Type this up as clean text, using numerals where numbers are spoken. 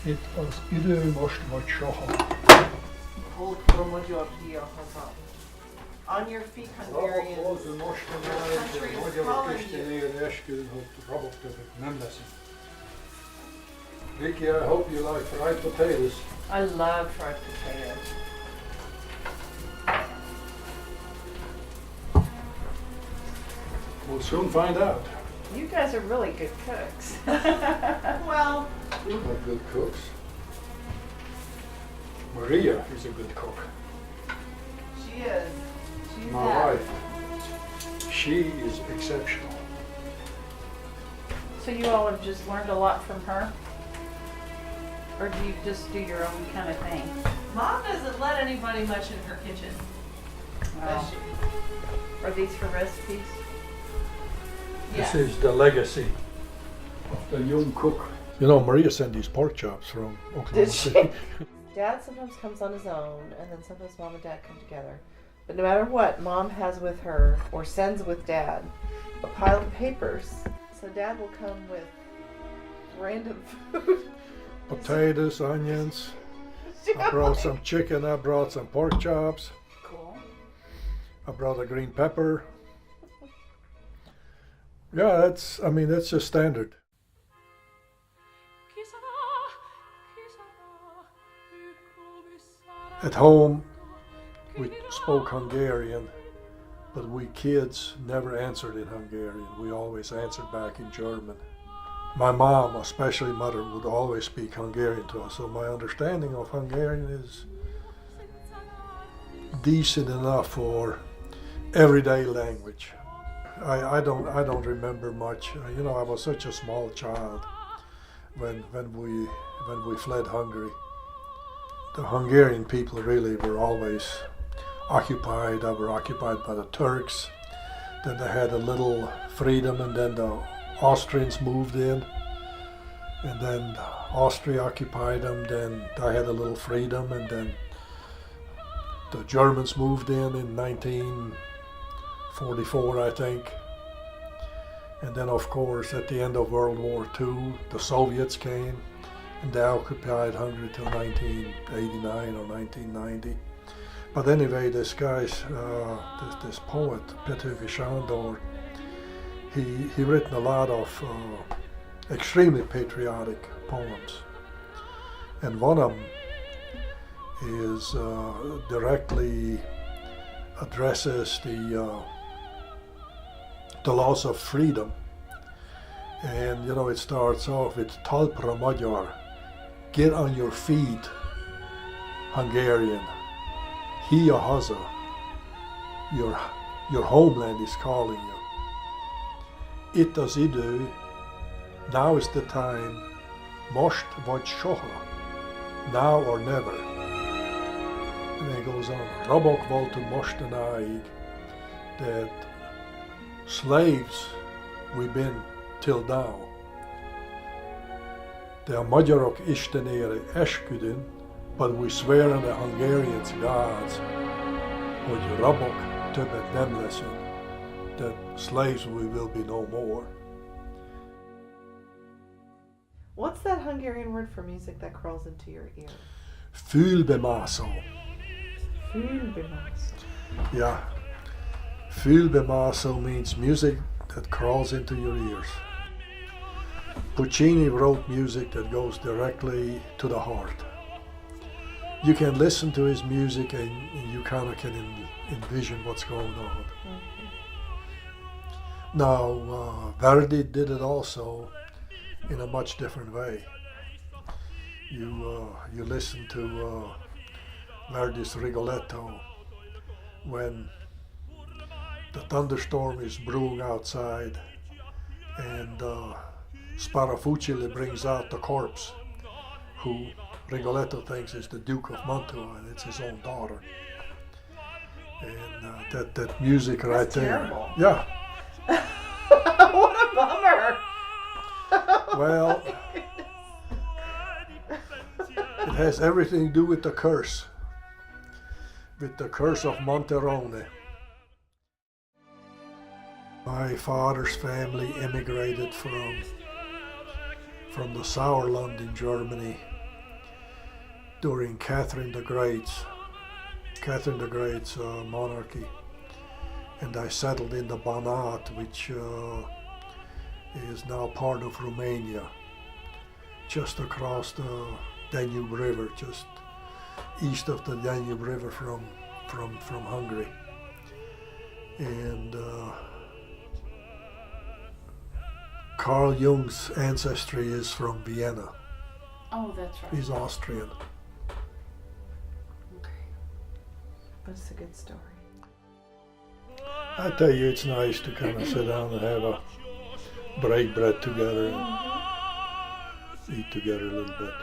Itt az idő most vagy soha. On your feet, Hungarians. Az mostanáig a magyarok istenéért esküdünk, hogy rabok többet nem leszünk. Vicky, I hope you like fried potatoes. I love fried potatoes. We'll soon find out. You guys are really good cooks. Well, We're not good cooks. Maria is a good cook. she is. She's My that. wife, she is exceptional. So you all have just learned a lot from her? Or do you just do your own kind of thing? Mom doesn't let anybody much in her kitchen. Does Oh. she? Are these for recipes? This Yeah. is the legacy of the young cook. You know, Maria sent these pork chops from Oklahoma Did she? City. Dad sometimes comes on his own, and then sometimes Mom and Dad come together. But no matter what, Mom has with her, or sends with Dad, a pile of papers. So Dad will come with random food. Potatoes, onions. I brought some chicken, I brought some pork chops. Cool. I brought a green pepper. Yeah, that's just standard. At home, we spoke Hungarian, but we kids never answered in Hungarian. We always answered back in German. My mom, especially mother, would always speak Hungarian to us, so my understanding of Hungarian is decent enough for everyday language. I don't remember much. You know, I was such a small child when we fled Hungary. The Hungarian people really were always occupied. They were occupied by the Turks. Then they had a little freedom, and then the Austrians moved in, and then Austria occupied them. Then they had a little freedom, and then the Germans moved in 1944, I think. And then, of course, at the end of World War II, the Soviets came, and they occupied Hungary till 1989 or 1990. But anyway, this guy's, this poet, Traviata, he written a lot of extremely patriotic poems. And one of them is directly addresses the loss of freedom. And you know, it starts off with Talpra Magyar, get on your feet, Hungarian, Hia Haza, your homeland is calling you. Itt az idő, now is the time, most vagy soha, now or never. And then it goes on, rabok voltunk mostanáig, that slaves we've been till now. De a magyarok istenére esküdünk, but we swear on the Hungarians' gods, hogy rabok többet nem leszünk, that slaves we will be no more. What's that Hungarian word for music that crawls into your ear? Fülbemászó. Fülbemászó. Yeah. Fülbemászó means music that crawls into your ears. Puccini wrote music that goes directly to the heart. You can listen to his music and you kind of can envision what's going on. Mm-hmm. Now, Verdi did it also in a much different way. You listen to Verdi's Rigoletto when the thunderstorm is brewing outside and Sparafucile brings out the corpse who Rigoletto thinks is the Duke of Mantua, and it's his own daughter. And that music right That's there. terrible. Yeah. What a bummer. Well, it has everything to do with the curse of Monterone. My father's family immigrated from the Sauerland in Germany during Catherine the Great's monarchy, and I settled in the Banat, which is now part of Romania, just across the Danube River, just east of the Danube River from Hungary. And Carl Jung's ancestry is from Vienna. Oh, that's right. He's Austrian. Okay. But it's a good story. I tell you, it's nice to kind of sit down and have a break bread together and eat together a little bit.